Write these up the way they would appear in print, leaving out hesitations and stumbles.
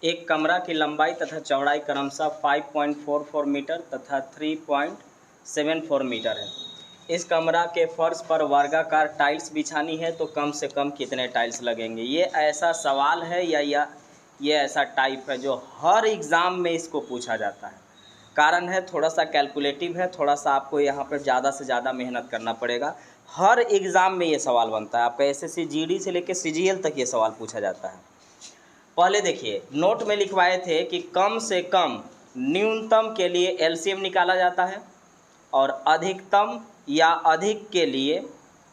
एक कमरा की लंबाई तथा चौड़ाई क्रमशः 5.44 मीटर तथा 3.74 मीटर है। इस कमरा के फर्श पर वर्गाकार टाइल्स बिछानी है तो कम से कम कितने टाइल्स लगेंगे। ये ऐसा सवाल है या ये ऐसा टाइप है जो हर एग्ज़ाम में इसको पूछा जाता है। कारण है थोड़ा सा कैलकुलेटिव है, थोड़ा सा आपको यहाँ पर ज़्यादा से ज़्यादा मेहनत करना पड़ेगा। हर एग्ज़ाम में ये सवाल बनता है, आपका एसएससी जीडी से लेकर सीजीएल तक ये सवाल पूछा जाता है। पहले देखिए, नोट में लिखवाए थे कि कम से कम न्यूनतम के लिए एलसीएम निकाला जाता है और अधिकतम या अधिक के लिए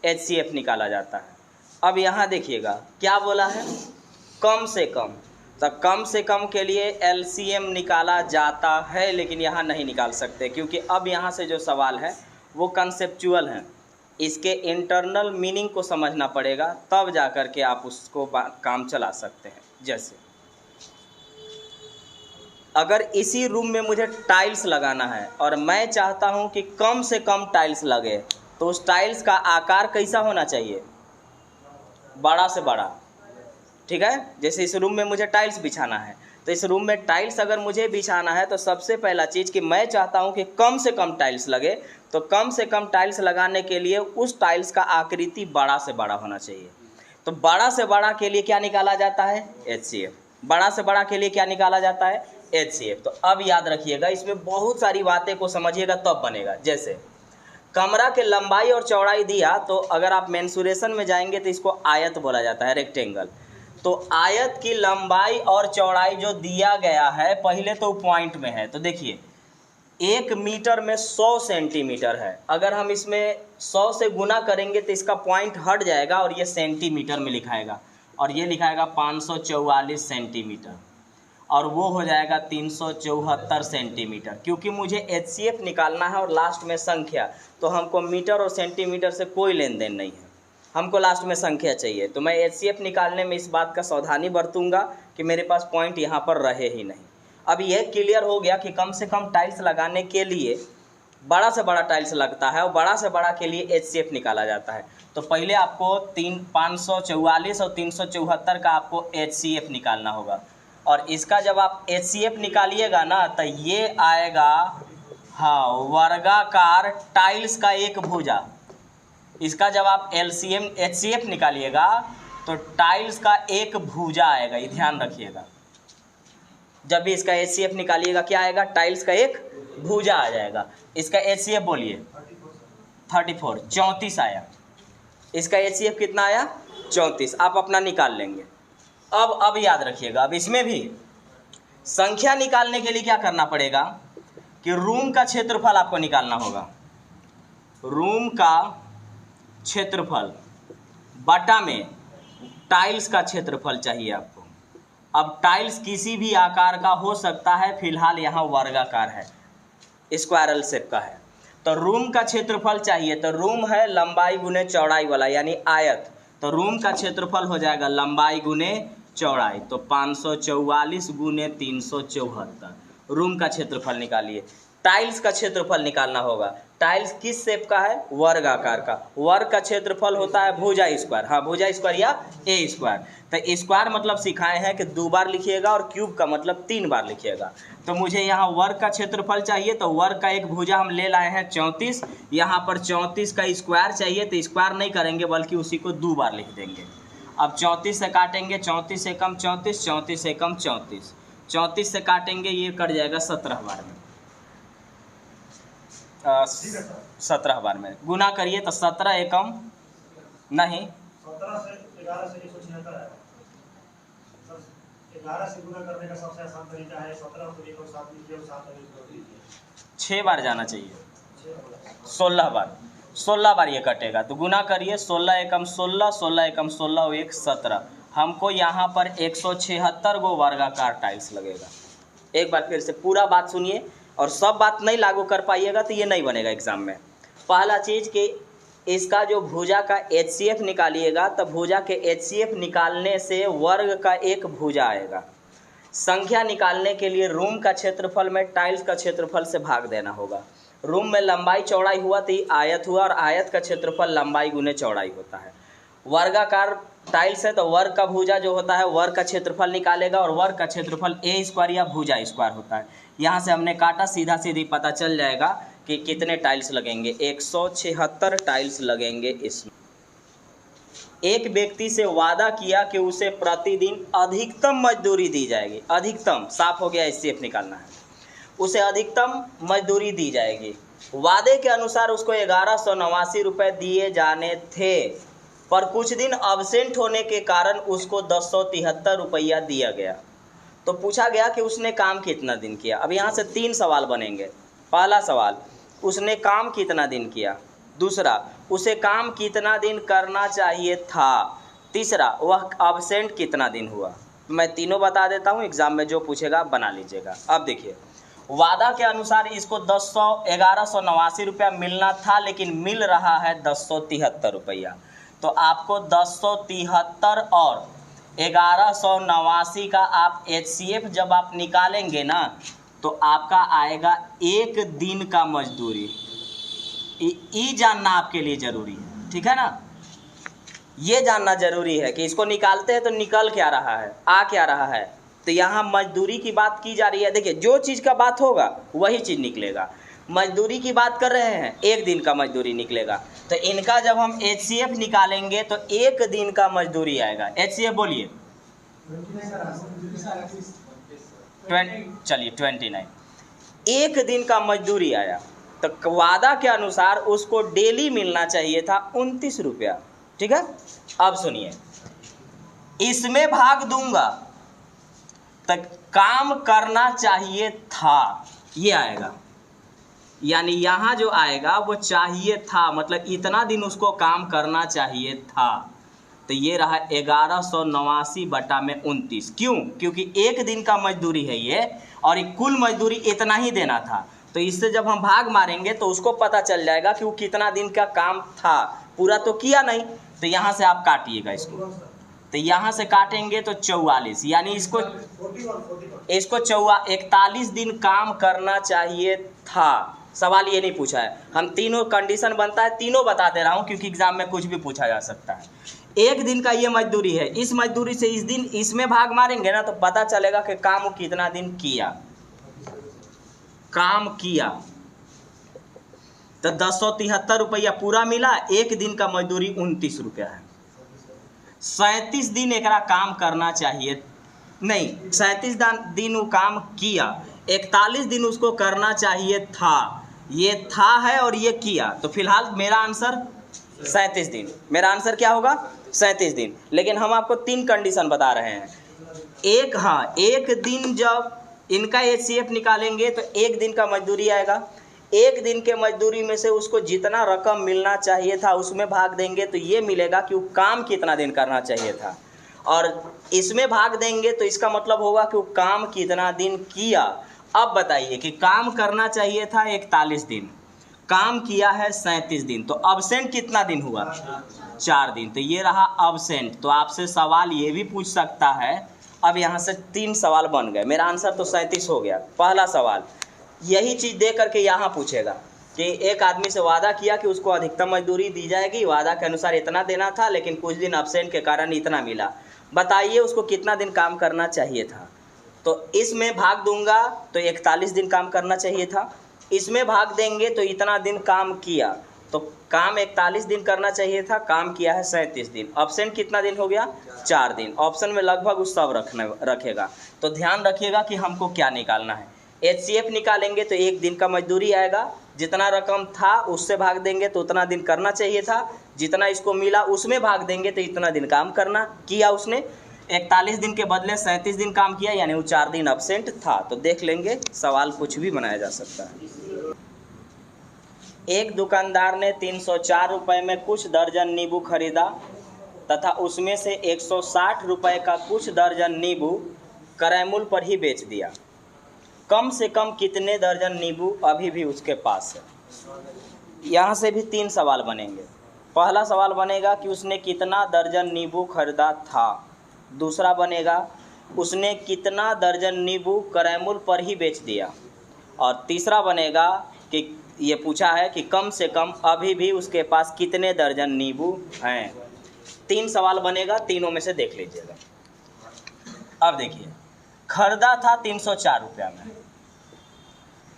एचसीएफ निकाला जाता है। अब यहाँ देखिएगा क्या बोला है, कम से कम, तो कम से कम के लिए एलसीएम निकाला जाता है, लेकिन यहाँ नहीं निकाल सकते क्योंकि अब यहाँ से जो सवाल है वो कंसेप्चुअल है। इसके इंटरनल मीनिंग को समझना पड़ेगा, तब जा कर के आप उसको काम चला सकते हैं। जैसे अगर इसी रूम में मुझे टाइल्स लगाना है और मैं चाहता हूं कि कम से कम टाइल्स लगे, तो उस टाइल्स का आकार कैसा होना चाहिए, बड़ा से बड़ा। ठीक है, जैसे इस रूम में मुझे टाइल्स बिछाना है, तो इस रूम में टाइल्स अगर मुझे बिछाना है तो सबसे पहला चीज़ कि मैं चाहता हूं कि कम से कम टाइल्स लगे, तो कम से कम टाइल्स लगाने के लिए उस टाइल्स का आकृति बड़ा से बड़ा होना चाहिए। तो बड़ा से बड़ा के लिए क्या निकाला जाता है, एचसीएफ। बड़ा से बड़ा के लिए क्या निकाला जाता है, एचसीएफ। तो अब याद रखिएगा, इसमें बहुत सारी बातें को समझिएगा तब बनेगा। जैसे कमरा के लंबाई और चौड़ाई दिया, तो अगर आप मेंसुरेशन में जाएंगे तो इसको आयत बोला जाता है, रेक्टेंगल। तो आयत की लंबाई और चौड़ाई जो दिया गया है, पहले तो पॉइंट में है, तो देखिए 1 मीटर में 100 सेंटीमीटर है। अगर हम इसमें 100 से गुना करेंगे तो इसका पॉइंट हट जाएगा और ये सेंटीमीटर में लिखाएगा, और ये लिखाएगा 544 सेंटीमीटर, और वो हो जाएगा 374 सेंटीमीटर। क्योंकि मुझे एचसीएफ निकालना है और लास्ट में संख्या, तो हमको मीटर और सेंटीमीटर से कोई लेन देन नहीं है, हमको लास्ट में संख्या चाहिए। तो मैं एचसीएफ निकालने में इस बात का सावधानी बरतूंगा कि मेरे पास पॉइंट यहाँ पर रहे ही नहीं। अब यह क्लियर हो गया कि कम से कम टाइल्स लगाने के लिए बड़ा से बड़ा टाइल्स लगता है और बड़ा से बड़ा के लिए एचसीएफ निकाला जाता है। तो पहले आपको 544 और 374 का आपको एचसीएफ निकालना होगा, और इसका जब आप एचसीएफ निकालिएगा ना, तो ये आएगा, हाँ, वर्गाकार टाइल्स का एक भुजा। इसका जब आप एचसीएफ निकालिएगा तो टाइल्स का एक भुजा आएगा, ये ध्यान रखिएगा। जब भी इसका एचसीएफ निकालिएगा क्या आएगा, टाइल्स का एक भुजा आ जाएगा। इसका एचसीएफ बोलिए 34 आया। इसका एचसीएफ कितना आया, 34। आप अपना निकाल लेंगे। अब याद रखिएगा, अब इसमें भी संख्या निकालने के लिए क्या करना पड़ेगा कि रूम का क्षेत्रफल आपको निकालना होगा। रूम का क्षेत्रफल बटा में टाइल्स का क्षेत्रफल चाहिए आपको। अब टाइल्स किसी भी आकार का हो सकता है, फिलहाल यहाँ वर्गाकार है, स्क्वायरल शेप का है। तो रूम का क्षेत्रफल चाहिए, तो रूम है लंबाई गुने चौड़ाई वाला, यानी आयत। तो रूम का क्षेत्रफल हो जाएगा लंबाई गुने चौड़ाई, तो 544 गुने 374। रूम का क्षेत्रफल निकालिए। टाइल्स का क्षेत्रफल निकालना होगा। टाइल्स किस शेप का है, वर्ग आकार का। वर्ग का क्षेत्रफल होता है भुजा स्क्वायर, हाँ, भुजा स्क्वायर या ए स्क्वायर। तो स्क्वायर मतलब सिखाए हैं कि 2 बार लिखिएगा और क्यूब का मतलब 3 बार लिखिएगा। तो मुझे यहाँ वर्ग का क्षेत्रफल चाहिए, तो वर्ग का एक भुजा हम ले लाए हैं 34। यहाँ पर 34 का स्क्वायर चाहिए, तो स्क्वायर नहीं करेंगे बल्कि उसी को 2 बार लिख देंगे। अब 34 से काटेंगे, 34 से कम 34, 34 से कम 34, 34 से काटेंगे, ये कट जाएगा 17 बार में। 17 बार में गुना करिए तो 17 एकम नहीं, 17 से 11 से 176 है। 11 से गुना करने का सबसे आसान तरीका है 17 को लेकर 7 लीजिए और 7 लीजिए, 6 बार जाना चाहिए, 16 बार, 16 बार ये कटेगा। तो गुना करिए, 16 एकम 16, 16 एकम 16 और 1 17। हमको यहाँ पर 176 गो वर्गाकार टाइल्स लगेगा। एक बार फिर से पूरा बात सुनिए, और सब बात नहीं लागू कर पाइएगा तो ये नहीं बनेगा एग्जाम में। पहला चीज़ कि इसका जो भुजा का एचसीएफ निकालिएगा, तो भुजा के एचसीएफ निकालने से वर्ग का एक भुजा आएगा। संख्या निकालने के लिए रूम का क्षेत्रफल में टाइल्स का क्षेत्रफल से भाग देना होगा। रूम में लंबाई चौड़ाई हुआ तो ये आयत हुआ, और आयत का क्षेत्रफल लंबाई गुने चौड़ाई होता है। वर्गाकार टाइल्स है तो वर्ग का भुजा जो होता है वर्ग का क्षेत्रफल निकालेगा, और वर्ग का क्षेत्रफल ए स्क्वायर या भुजा स्क्वायर होता है। यहाँ से हमने काटा, सीधा सीधी पता चल जाएगा कि कितने टाइल्स लगेंगे। 176 टाइल्स लगेंगे इसमें। एक व्यक्ति से वादा किया कि उसे प्रतिदिन अधिकतम मजदूरी दी जाएगी। अधिकतम साफ हो गया, एचसीएफ निकालना है। उसे अधिकतम मजदूरी दी जाएगी। वादे के अनुसार उसको 1189 रुपये दिए जाने थे, पर कुछ दिन अब्सेंट होने के कारण उसको 1073 रुपया दिया गया। तो पूछा गया कि उसने काम कितना दिन किया। अब यहाँ से 3 सवाल बनेंगे। पहला सवाल, उसने काम कितना दिन किया। दूसरा, उसे काम कितना दिन करना चाहिए था। तीसरा, वह अब्सेंट कितना दिन हुआ। मैं तीनों बता देता हूँ, एग्जाम में जो पूछेगा बना लीजिएगा। अब देखिए, वादा के अनुसार इसको 1189 रुपया मिलना था, लेकिन मिल रहा है 1073 रुपया। तो आपको 1073 और 1189 का आप एचसीएफ जब आप निकालेंगे ना, तो आपका आएगा एक दिन का मजदूरी। ई जानना आपके लिए ज़रूरी है, ठीक है ना। ये जानना ज़रूरी है कि इसको निकालते हैं तो निकल क्या रहा है, आ क्या रहा है। तो यहाँ मजदूरी की बात की जा रही है। देखिए, जो चीज़ का बात होगा वही चीज़ निकलेगा। मजदूरी की बात कर रहे हैं, एक दिन का मजदूरी निकलेगा। तो इनका जब हम एचसीएफ निकालेंगे तो एक दिन का मजदूरी आएगा। एचसीएफ बोलिए। 29 एक दिन का मजदूरी आया। तो वादा के अनुसार उसको डेली मिलना चाहिए था 29 रुपया, ठीक है। अब सुनिए, इसमें भाग दूंगा तो काम करना चाहिए था, ये आएगा। यानी यहाँ जो आएगा वो चाहिए था, मतलब इतना दिन उसको काम करना चाहिए था। तो ये रहा 1189 बटा में 29। क्यों? क्योंकि एक दिन का मजदूरी है ये, और कुल मजदूरी इतना ही देना था। तो इससे जब हम भाग मारेंगे तो उसको पता चल जाएगा कि वो कितना दिन का काम था। पूरा तो किया नहीं। तो यहाँ से आप काटिएगा इसको। तो यहाँ से काटेंगे तो 44, यानी इसको 41 दिन काम करना चाहिए था। सवाल ये नहीं पूछा है। हम तीनों कंडीशन बनता है, तीनों बता दे रहा हूँ, क्योंकि एग्जाम में कुछ भी पूछा जा सकता है। एक दिन का ये मजदूरी है, इस मजदूरी से इस दिन इसमें भाग मारेंगे ना, तो पता चलेगा कि काम कितना दिन किया, काम किया। तो 1073 रुपया पूरा मिला। एक दिन का मजदूरी 29 रुपया है। 37 दिन एकरा काम करना चाहिए, नहीं 37 दिन वो काम किया, 41 दिन उसको करना चाहिए था। ये था है और ये किया, तो फिलहाल मेरा आंसर 37 दिन। मेरा आंसर क्या होगा? 37 दिन। लेकिन हम आपको 3 कंडीशन बता रहे हैं। एक दिन जब इनका एचसीएफ निकालेंगे तो एक दिन का मजदूरी आएगा। एक दिन के मजदूरी में से उसको जितना रकम मिलना चाहिए था उसमें भाग देंगे तो ये मिलेगा कि वो काम कितना दिन करना चाहिए था, और इसमें भाग देंगे तो इसका मतलब होगा कि वो काम कितना दिन किया। अब बताइए कि काम करना चाहिए था 41 दिन, काम किया है 37 दिन, तो अब्सेंट कितना दिन हुआ? 4 दिन। तो ये रहा अब्सेंट। तो आपसे सवाल ये भी पूछ सकता है। अब यहाँ से 3 सवाल बन गए। मेरा आंसर तो 37 हो गया। पहला सवाल यही चीज़ दे करके यहाँ पूछेगा कि एक आदमी से वादा किया कि उसको अधिकतम मजदूरी दी जाएगी, वादा के अनुसार इतना देना था, लेकिन कुछ दिन अब्सेंट के कारण इतना मिला। बताइए उसको कितना दिन काम करना चाहिए था। तो इसमें भाग दूंगा तो 41 दिन काम करना चाहिए था। इसमें भाग देंगे तो इतना दिन काम किया, तो काम 41 दिन करना चाहिए था, काम किया है 37 दिन। अब्सेंट कितना दिन हो गया? 4 दिन। ऑप्शन में लगभग उस सब रखेगा। तो ध्यान रखिएगा कि हमको क्या निकालना है। एचसीएफ निकालेंगे तो एक दिन का मजदूरी आएगा, जितना रकम था उससे भाग देंगे तो उतना दिन करना चाहिए था, जितना इसको मिला उसमें भाग देंगे तो इतना दिन काम करना किया उसने। 41 दिन के बदले 37 दिन काम किया, यानी वो 4 दिन अब्सेंट था। तो देख लेंगे, सवाल कुछ भी बनाया जा सकता है। एक दुकानदार ने 304 रुपये में कुछ दर्जन नींबू खरीदा तथा उसमें से 160 रुपये का कुछ दर्जन नींबू क्रय मूल्य पर ही बेच दिया। कम से कम कितने दर्जन नींबू अभी भी उसके पास है? यहाँ से भी 3 सवाल बनेंगे। पहला सवाल बनेगा कि उसने कितना दर्जन नींबू खरीदा था। दूसरा बनेगा उसने कितना दर्जन नींबू क्रय मूल्य पर ही बेच दिया। और तीसरा बनेगा कि ये पूछा है कि कम से कम अभी भी उसके पास कितने दर्जन नींबू हैं। 3 सवाल बनेगा, तीनों में से देख लीजिएगा। अब देखिए, खरीदा था 304 रुपया में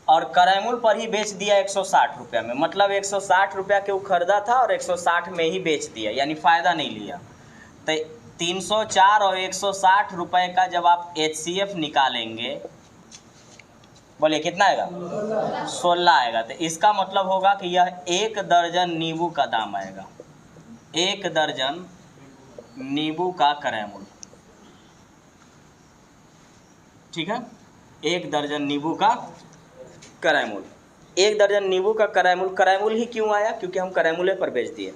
और करैमुल पर ही बेच दिया 160 रुपया में, मतलब 160 रुपया के वो खरीदा था और 160 में ही बेच दिया, यानी फ़ायदा नहीं लिया। तो 304 और 160 रुपये का जब आप HCF निकालेंगे, बोलिए कितना आएगा? 16 आएगा। तो इसका मतलब होगा कि यह 1 दर्जन नींबू का दाम आएगा, 1 दर्जन नींबू का करैमुल, ठीक है, 1 दर्जन नींबू का करैमुल। 1 दर्जन नींबू का करैमुल, करैमुल ही क्यों आया? क्योंकि हम करैमुले पर बेच दिए,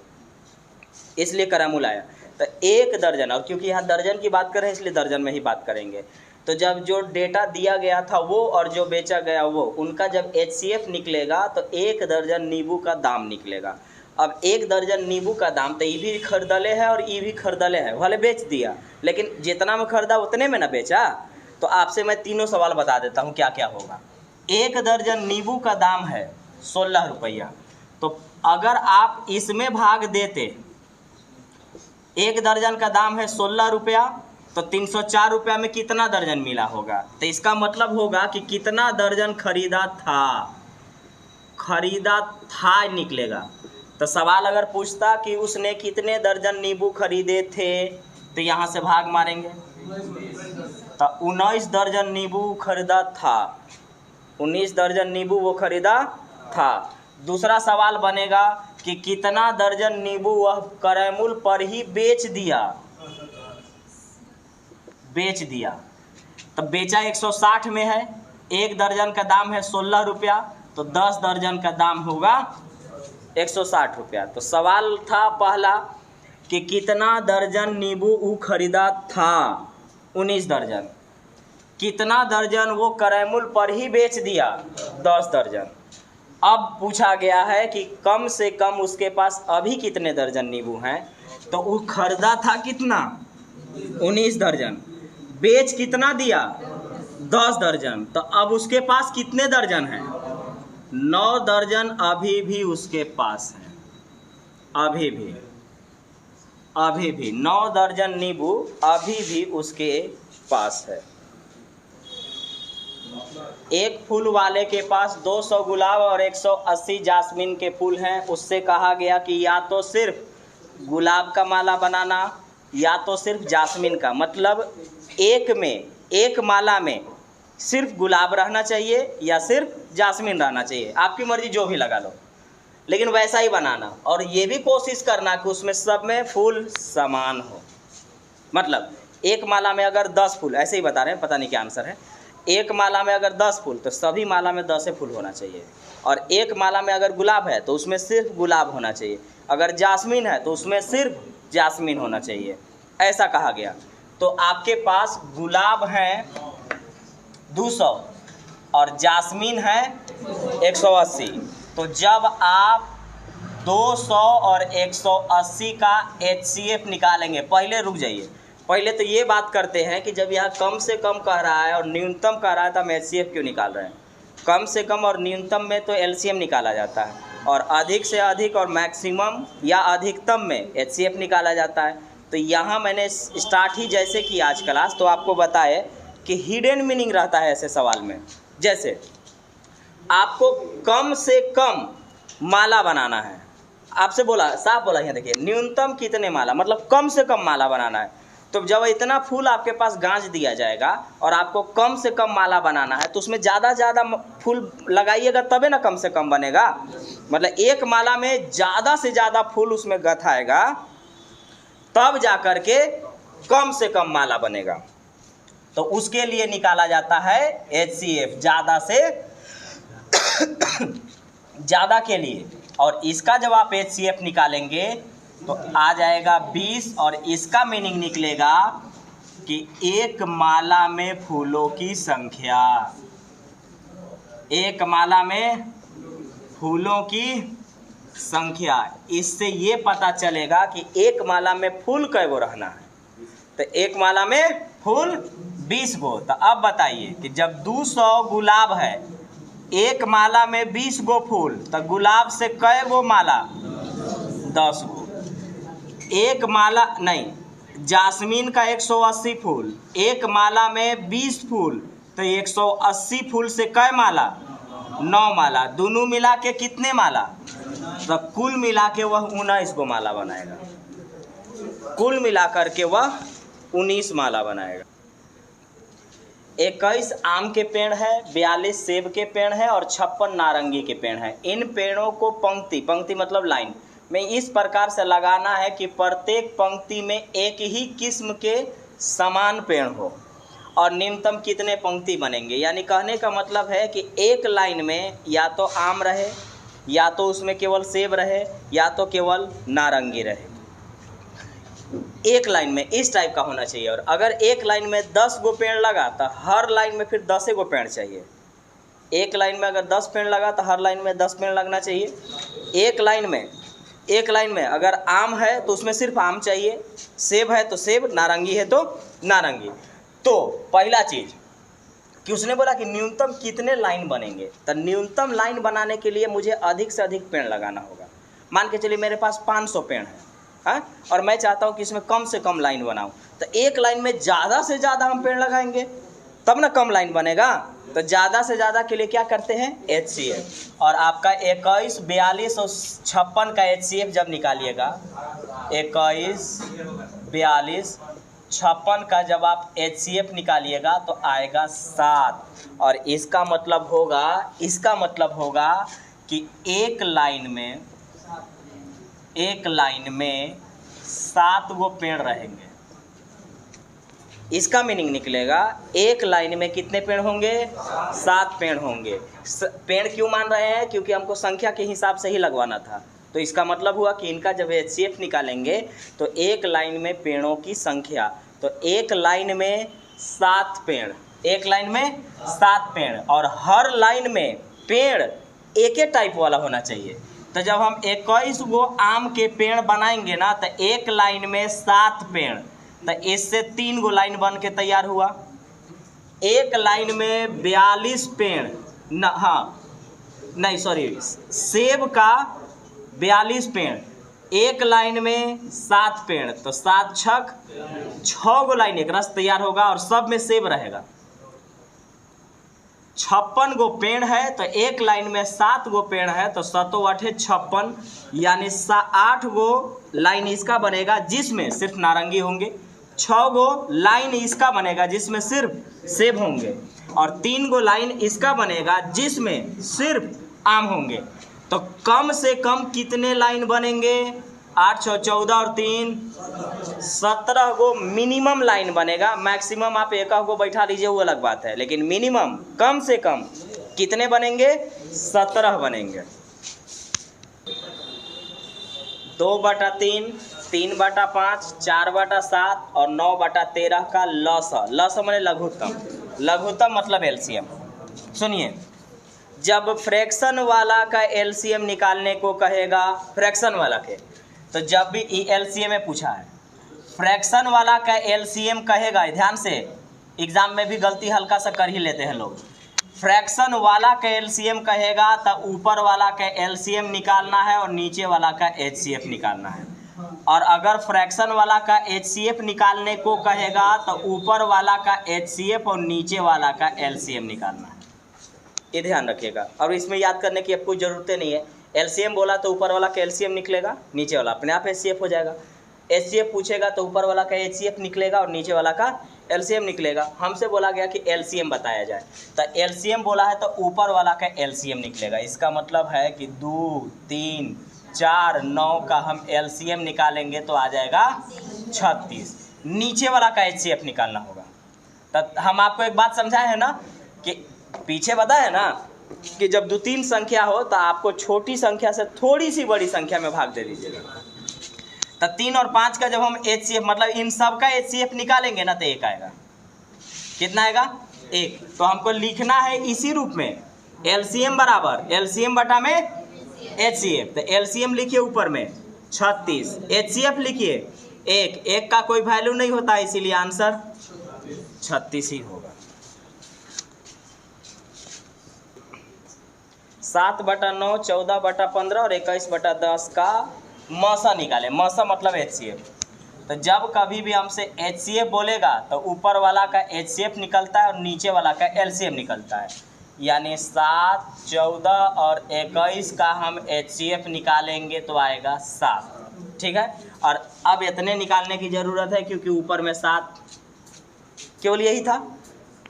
इसलिए करैमुल आया। तो 1 दर्जन, और क्योंकि यहाँ दर्जन की बात कर रहे हैं इसलिए दर्जन में ही बात करेंगे। तो जब जो डेटा दिया गया था वो और जो बेचा गया वो, उनका जब HCF निकलेगा तो 1 दर्जन नींबू का दाम निकलेगा। अब 1 दर्जन नींबू का दाम, तो ये भी खरीदले है और ये भी खरीदले है, भले बेच दिया, लेकिन जितना में खरीदा उतने में ना बेचा। तो आपसे मैं तीनों सवाल बता देता हूँ क्या क्या होगा। 1 दर्जन नींबू का दाम है 16 रुपया, तो अगर आप इसमें भाग देते, 1 दर्जन का दाम है 16 रुपया, तो 304 रुपया में कितना दर्जन मिला होगा? तो इसका मतलब होगा कि कितना दर्जन खरीदा था निकलेगा। तो सवाल अगर पूछता कि उसने कितने दर्जन नींबू खरीदे थे, तो यहाँ से भाग मारेंगे, तो 19 दर्जन नींबू खरीदा था, 19 दर्जन नींबू वो खरीदा था। दूसरा सवाल बनेगा कि कितना दर्जन नींबू वह करैमुल पर ही बेच दिया। तो बेचा 160 में है, 1 दर्जन का दाम है 16 रुपया, तो 10 दर्जन का दाम होगा 160 रुपया। तो सवाल था पहला कि कितना दर्जन नींबू वो खरीदा था, 19 दर्जन। कितना दर्जन वो करैमुल पर ही बेच दिया, 10 दर्जन। अब पूछा गया है कि कम से कम उसके पास अभी कितने दर्जन नींबू हैं, तो वो खरीदा था कितना, 19 दर्जन, बेच कितना दिया, 10 दर्जन। तो अब उसके पास कितने दर्जन हैं, 9 दर्जन अभी भी उसके पास है, अभी भी 9 दर्जन नींबू अभी भी उसके पास है। एक फूल वाले के पास 200 गुलाब और 180 जास्मीन के फूल हैं। उससे कहा गया कि या तो सिर्फ गुलाब का माला बनाना या तो सिर्फ जास्मीन का, मतलब एक माला में सिर्फ गुलाब रहना चाहिए या सिर्फ जास्मीन रहना चाहिए, आपकी मर्जी जो भी लगा लो, लेकिन वैसा ही बनाना। और ये भी कोशिश करना कि उसमें सब में फूल समान हो। मतलब एक माला में अगर 10 फूल, ऐसे ही बता रहे हैं, पता नहीं क्या आंसर है, एक माला में अगर 10 फूल तो सभी माला में 10 फूल होना चाहिए। और एक माला में अगर गुलाब है तो उसमें सिर्फ गुलाब होना चाहिए, अगर जास्मीन है तो उसमें सिर्फ जास्मीन होना चाहिए, ऐसा कहा गया। तो आपके पास गुलाब हैं 200 और जास्मीन है 180। तो जब आप 200 और 180 का HCF निकालेंगे, पहले रुक जाइए, पहले तो ये बात करते हैं कि जब यहाँ कम से कम कह रहा है और न्यूनतम कह रहा है तो हम HCF क्यों निकाल रहे हैं। कम से कम और न्यूनतम में तो LCM निकाला जाता है, और अधिक से अधिक और मैक्सिमम या अधिकतम में HCF निकाला जाता है। तो यहाँ मैंने स्टार्ट ही जैसे कि आज क्लास तो आपको बताए कि हिडन मीनिंग रहता है ऐसे सवाल में। जैसे आपको कम से कम माला बनाना है, आपसे बोला, साफ बोला, यहाँ देखिए न्यूनतम कितने माला, मतलब कम से कम माला बनाना है। तो जब इतना फूल आपके पास गांज दिया जाएगा और आपको कम से कम माला बनाना है, तो उसमें ज़्यादा फूल लगाइएगा तबे ना कम से कम बनेगा। मतलब एक माला में ज़्यादा से ज़्यादा फूल उसमें गथाएगा तब जा कर के कम से कम माला बनेगा। तो उसके लिए निकाला जाता है HCF, ज़्यादा से ज़्यादा के लिए। और इसका जब आप HCF निकालेंगे तो आ जाएगा 20, और इसका मीनिंग निकलेगा कि एक माला में फूलों की संख्या, एक माला में फूलों की संख्या। इससे ये पता चलेगा कि एक माला में फूल कै गो रहना है। तो एक माला में फूल 20 गो। तो अब बताइए कि जब 200 गुलाब है, एक माला में 20 गो फूल, तो गुलाब से कै गो माला, 10 गो। एक माला नहीं, जास्मीन का 180 फूल, एक माला में 20 फूल, तो 180 फूल से कै माला? 9 माला। दोनों मिला के कितने माला? तो कुल मिला के वह 19 को माला बनाएगा। कुल मिलाकर के वह 19 माला बनाएगा। 21 आम के पेड़ है, 42 सेब के पेड़ है और 56 नारंगी के पेड़ है। इन पेड़ों को पंक्ति, पंक्ति मतलब लाइन में इस प्रकार से लगाना है कि प्रत्येक पंक्ति में एक ही किस्म के समान पेड़ हो और न्यूनतम कितने पंक्ति बनेंगे। यानी कहने का मतलब है कि एक लाइन में या तो आम रहे, या तो उसमें केवल सेब रहे, या तो केवल नारंगी रहे। एक लाइन में इस टाइप का होना चाहिए। और अगर एक लाइन में 10 गो पेड़ लगा तो हर लाइन में फिर 10 गो पेड़ चाहिए। एक लाइन में अगर 10 पेड़ लगा तो हर लाइन में 10 पेड़ लगना चाहिए। एक लाइन में अगर आम है तो उसमें सिर्फ आम चाहिए, सेब है तो सेब, नारंगी है तो नारंगी। तो पहला चीज़ कि उसने बोला कि न्यूनतम कितने लाइन बनेंगे, तो न्यूनतम लाइन बनाने के लिए मुझे अधिक से अधिक पेड़ लगाना होगा। मान के चलिए मेरे पास 500 पेड़ है, हाँ, और मैं चाहता हूँ कि इसमें कम से कम लाइन बनाऊँ, तो एक लाइन में ज़्यादा से ज़्यादा हम पेड़ लगाएंगे तब ना कम लाइन बनेगा। तो ज़्यादा से ज़्यादा के लिए क्या करते हैं? HCF। और आपका 21, 42 और 56 का HCF जब निकालिएगा, 21, 42, 56 का जब आप HCF निकालिएगा तो आएगा 7। और इसका मतलब होगा कि एक लाइन में 7 गो पेड़ रहेंगे। इसका मीनिंग निकलेगा एक लाइन में कितने पेड़ होंगे? 7 पेड़ होंगे। पेड़ क्यों मान रहे हैं? क्योंकि हमको संख्या के हिसाब से ही लगवाना था। तो इसका मतलब हुआ कि इनका जब HCF निकालेंगे तो एक लाइन में पेड़ों की संख्या, तो एक लाइन में 7 पेड़, एक लाइन में 7 पेड़, और हर लाइन में पेड़ एक ही टाइप वाला होना चाहिए। तो जब हम 21 गो आम के पेड़ बनाएंगे ना, तो एक लाइन में 7 पेड़, तो इससे 3 गो लाइन बन के तैयार हुआ। एक लाइन में 42 पेड़ न, हाँ नहीं सॉरी, सेब का 42 पेड़, एक लाइन में 7 पेड़, तो 7 छक 6 गो लाइन एक रस तैयार होगा और सब में सेब रहेगा। 56 गो पेड़ है तो एक लाइन में 7 गो पेड़ है, तो 7 8 56, यानी 8 गो लाइन इसका बनेगा जिसमें सिर्फ नारंगी होंगे, 6 गो लाइन इसका बनेगा जिसमें सिर्फ सेब होंगे, और 3 गो लाइन इसका बनेगा जिसमें सिर्फ आम होंगे। तो कम से कम कितने लाइन बनेंगे? 8 6 14 और 3 17 गो मिनिमम लाइन बनेगा। मैक्सिमम आप एक गो बैठा दीजिए वो अलग बात है, लेकिन मिनिमम कम से कम कितने बनेंगे? 17 बनेंगे। 2/3, 3/5, 4/7 और 9/13 का लस माने लघुत्तम मतलब एलसीएम। सुनिए, जब फ्रैक्शन वाला का एलसीएम निकालने को कहेगा, फ्रैक्शन वाला के, तो जब भी एलसीएम में पूछा है, फ्रैक्शन वाला का एलसीएम कहेगा, ध्यान से, एग्जाम में भी गलती हल्का सा कर ही लेते हैं लोग। फ्रैक्शन वाला का एलसीएम कहेगा तो ऊपर वाला का एलसीएम निकालना है और नीचे वाला का एचसीएफ निकालना है। और अगर फ्रैक्शन वाला का एचसीएफ निकालने को कहेगा तो ऊपर वाला का एचसीएफ और नीचे वाला का एलसीएम निकालना है। ये ध्यान रखिएगा। और इसमें याद करने की आपको ज़रूरत नहीं है। एलसीएम बोला तो ऊपर वाला का एलसीएम निकलेगा, नीचे वाला अपने आप एचसीएफ हो जाएगा। एचसीएफ पूछेगा तो ऊपर वाला का एचसीएफ निकलेगा और नीचे वाला का एलसीएम निकलेगा। हमसे बोला गया कि एलसीएम बताया जाए, तो एलसीएम बोला है तो ऊपर वाला का एलसीएम निकलेगा। इसका मतलब है कि 2 3 4 9 का हम एलसीएम निकालेंगे तो आ जाएगा 36। नीचे वाला का एचसीएफ निकालना होगा। तो हम आपको एक बात समझाए हैं ना कि पीछे बताया ना कि जब 2-3 संख्या हो तो आपको छोटी संख्या से थोड़ी सी बड़ी संख्या में भाग दे दीजिएगा। तो 3 और 5 का जब हम एचसीएफ मतलब इन सब का एचसीएफ निकालेंगे ना तो 1 आएगा। कितना आएगा? 1। तो हमको लिखना है इसी रूप में, एलसीएम बराबर एलसीएम बटा में एचसीएफ। तो एलसीएम लिखिए ऊपर में 36, एचसीएफ लिखिए 1। 1 का कोई वैल्यू नहीं होता, इसीलिए आंसर 36 ही होगा। 7/9, 14/15 और 21/10 का मसा निकालें। मसा मतलब एचसीएफ। तो जब कभी भी हमसे HCF बोलेगा तो ऊपर वाला का HCF निकलता है और नीचे वाला का LCM निकलता है। यानी 7, 14 और 21 का हम HCF निकालेंगे तो आएगा 7। ठीक है, और अब इतने निकालने की ज़रूरत है क्योंकि ऊपर में 7 केवल यही था।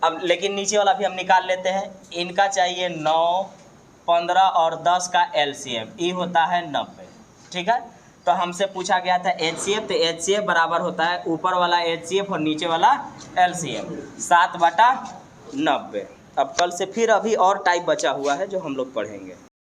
अब लेकिन नीचे वाला भी हम निकाल लेते हैं। इनका चाहिए 9, 15 और 10 का LCM, ये होता है 90। ठीक है, तो हमसे पूछा गया था HCF, तो HCF बराबर होता है ऊपर वाला HCF और नीचे वाला LCM 7/90। अब कल से फिर अभी और टाइप बचा हुआ है जो हम लोग पढ़ेंगे।